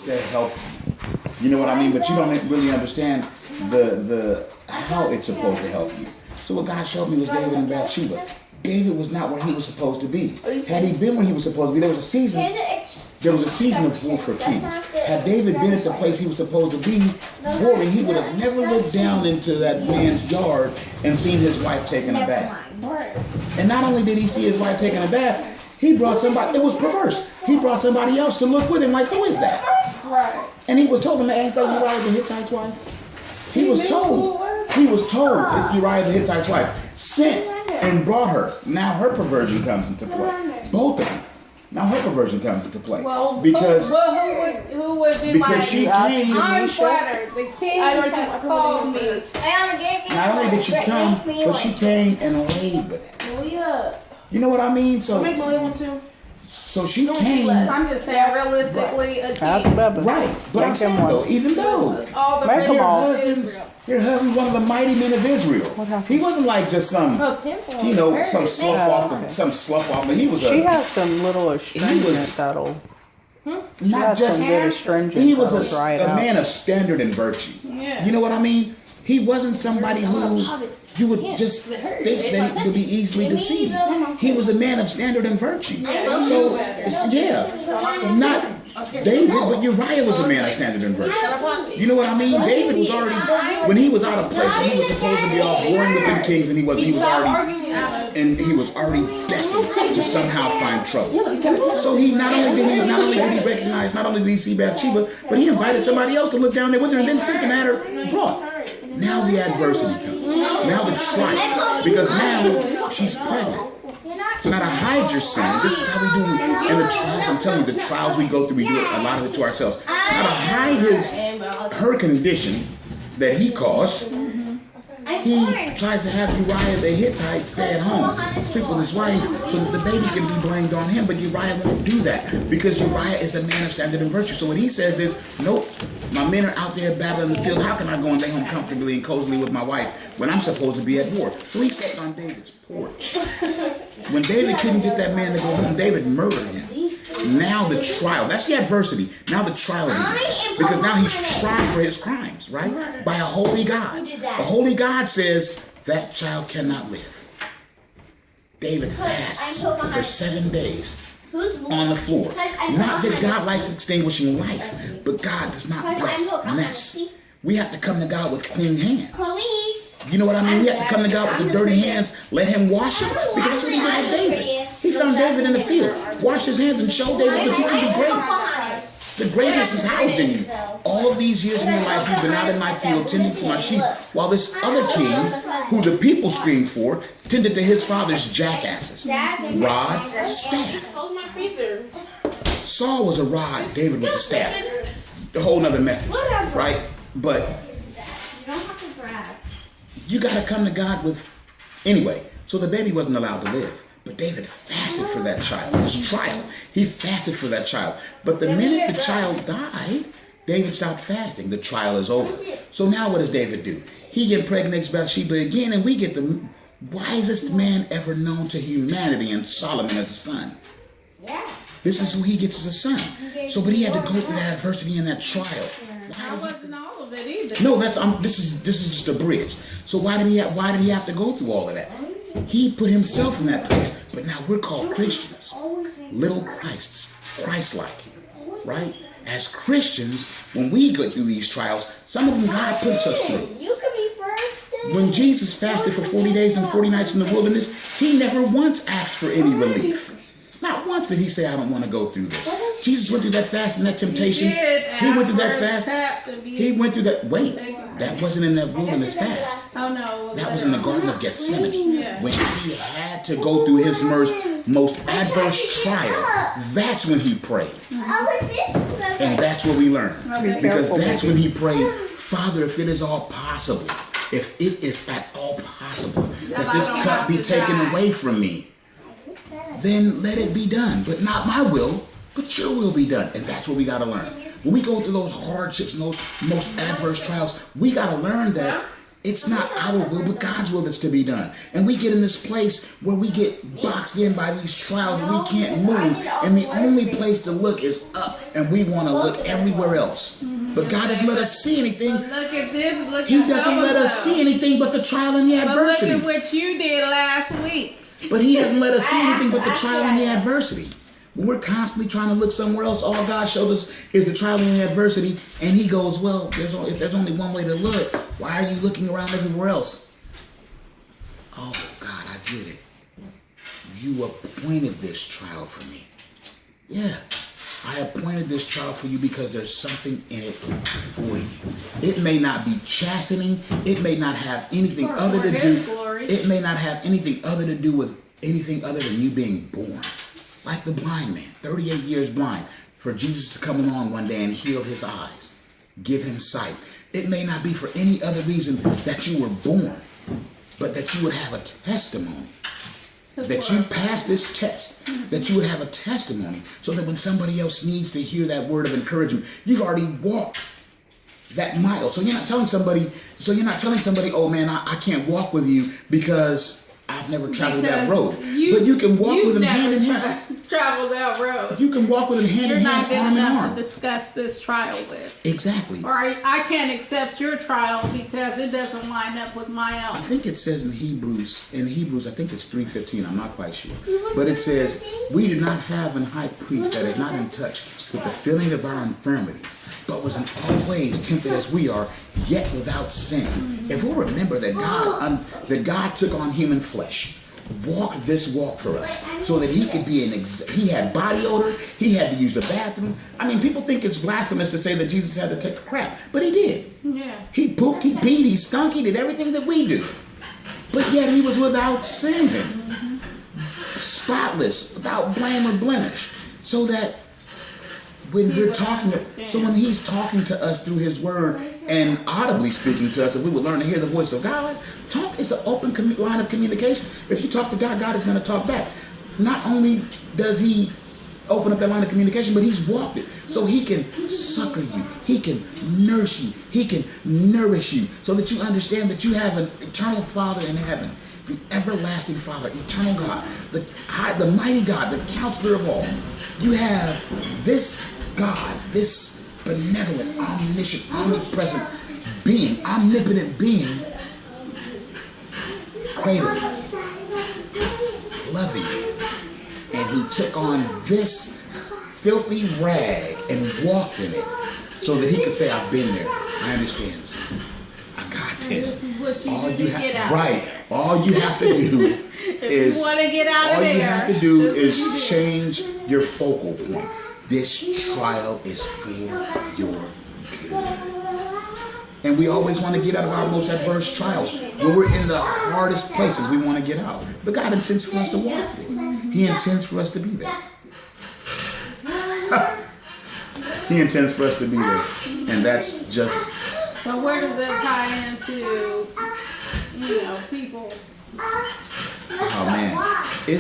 to help you. You know what I mean? But you don't really understand the how it's supposed to help you. So what God showed me was David and Bathsheba. David was not where he was supposed to be. Had he been where he was supposed to be, there was a season of war for kings. Had David been at the place he was supposed to be, warring, he would have never looked down into that man's yard and seen his wife taking a bath. And not only did he see his wife taking a bath, he brought somebody, it was perverse. He brought somebody else to look with him, like, who is that? Right. And he was told, man, ain't that Uriah the Hittite's wife? He was told if Uriah the Hittite's wife sent and brought her. Now her perversion comes into play. Both of them. Now her perversion comes into play. Well, because who would be like, she came, I'm flattered. The king has called me. Not only did she come, but she came and laid with him. You know what I mean? So she came. I'm just saying, realistically, a king. Right. But I'm saying though, even though all the your husband's one of the mighty men of Israel. He wasn't like just some, some slough off. But he was she has some little astringent that'll. Not just astringent. He was a man of standard and virtue. Yeah. You know what I mean? He wasn't somebody who you would just think that he could be easily deceived. He was a man of standard and virtue. So, not David, but Uriah was a man of standard and virtue. You know what I mean? David was already, when he was out of place, when he was supposed to be off warring with the kings, and he was already destined to somehow find trouble. So he not only did he recognize, not only did he see Bathsheba, but he invited somebody else to look down there with her and then sent the matter brought. Now the adversity comes. Now the trial. Because now she's pregnant. So now to hide your sin, this is how we do in the trials. I'm telling you, the trials we go through, we do a lot of it to ourselves. So now to hide her condition that he caused, he tries to have Uriah the Hittite stay at home, sleep with his wife, so that the baby can be blamed on him. But Uriah won't do that because Uriah is a man of standard and virtue. So what he says is, nope, my men are out there battling the field. How can I go and lay home comfortably and cozily with my wife when I'm supposed to be at war? So he slept on David's porch. When David couldn't get that man to go home, David murdered him. Now the trial, that's the adversity. Now the trial begins. Because now he's tried for his crimes, right? By a holy God. A holy God says that child cannot live. David fasts for 7 days on the floor. Not that God likes extinguishing life, but God does not bless mess. We have to come to God with clean hands. You know what I mean? We have to come to God with the dirty hands, let him wash it. Because that's what he did with David. He found David in the field, washed his hands and showed David that you can be great. The greatness is housed in you. All of these years of your life, you've been out in my field tending to my sheep, while this other king, who the people screamed for, tended to his father's jackasses. Rod, staff. Saul was a rod, David was a staff. A whole nother message, right? But you got to come to God with, anyway, so the baby wasn't allowed to live. But David fasted for that child. His trial, he fasted for that child. But the minute the child died, David stopped fasting. The trial is over. So now what does David do? He impregnates Bathsheba again, and we get the wisest man ever known to humanity in Solomon as a son. This is who he gets as a son. So, but he had to go through that adversity and that trial. I wasn't all of it either. No, this is just a bridge. So why did he have to go through all of that? He put himself in that place. But now we're called Christians. Little Christs. Christ-like. Right? As Christians, when we go through these trials, some of them God puts us through. When Jesus fasted for 40 days and 40 nights in the wilderness, he never once asked for any relief. Not once did he say, I don't want to go through this. Jesus went through that fast and that temptation. He went through that fast. He went through that. Wait, that wasn't in that wilderness fast. Oh, no. That was in the Garden of Gethsemane. When he had to go through his most adverse trial, that's when he prayed. And that's what we learn. Because that's when he prayed, Father, if it is all possible, if it is at all possible, that this cup be taken away from me, then let it be done. But not my will, but your will be done. And that's what we got to learn. When we go through those hardships and those most adverse trials, we got to learn that It's not our will, but God's will that's to be done. And we get in this place where we get boxed in by these trials and we can't move. And the only place to look is up, and we want to look everywhere else. But God doesn't let us see anything. But look at this. Look He at doesn't let us see anything but the trial and the adversity. But look at what you did last week. But He doesn't let us see anything but the trial and the adversity. When we're constantly trying to look somewhere else, all God shows us is the trial and the adversity. And He goes, well, if there's only one way to look, why are you looking around everywhere else? Oh, God, I get it. You appointed this trial for me. Yeah, I appointed this trial for you because there's something in it for you. It may not be chastening. It may not have anything other to do. It may not have anything other to do with anything other than you being born. Like the blind man, 38 years blind, for Jesus to come along one day and heal his eyes, give him sight. It may not be for any other reason that you were born, but that you would have a testimony, that you passed this test, that you would have a testimony, so that when somebody else needs to hear that word of encouragement, you've already walked that mile. So you're not telling somebody, oh man, I can't walk with you because I've never traveled that road. But you can walk with them hand in hand. Travel that road. You can walk with them hand in hand, arm in arm. You're not good enough to discuss this trial with. Exactly. Or I can't accept your trial because it doesn't line up with my own. I think it says in Hebrews, I think it's 3:15, I'm not quite sure. But it says, we do not have an high priest that is not in touch with the feeling of our infirmities, but was in all ways tempted as we are, yet without sin. If we remember that God took on human flesh, walked this walk for us, so that he could be he had body odor, he had to use the bathroom. I mean, people think it's blasphemous to say that Jesus had to take a crap, but he did. Yeah. He pooped, he peed, he stunk, he did everything that we do. But yet he was without sin, spotless, without blame or blemish, so that when when he's talking to us through his word and audibly speaking to us, if we would learn to hear the voice of God, talk is an open line of communication. If you talk to God, God is going to talk back. Not only does he open up that line of communication, but he's walked it. So he can succor you. He can nurse you. He can nourish you so that you understand that you have an eternal Father in heaven, the everlasting Father, eternal God, the mighty God, the counselor of all. You have this God, this benevolent, omniscient, omnipresent being, omnipotent being, cradling you, loving you. And he took on this filthy rag and walked in it so that he could say, I've been there. I understand. I got this. This is what you all need you to have, get out. right. All you have to do If you want to get out of there, all you have to do this is what you do. change your focal point. This trial is for your good. And we always want to get out of our most adverse trials. When we're in the hardest places, we want to get out. But God intends for us to walk there. He intends for us to be there. He intends for us to be there. And that's just... So where does that tie into, people? Oh, man.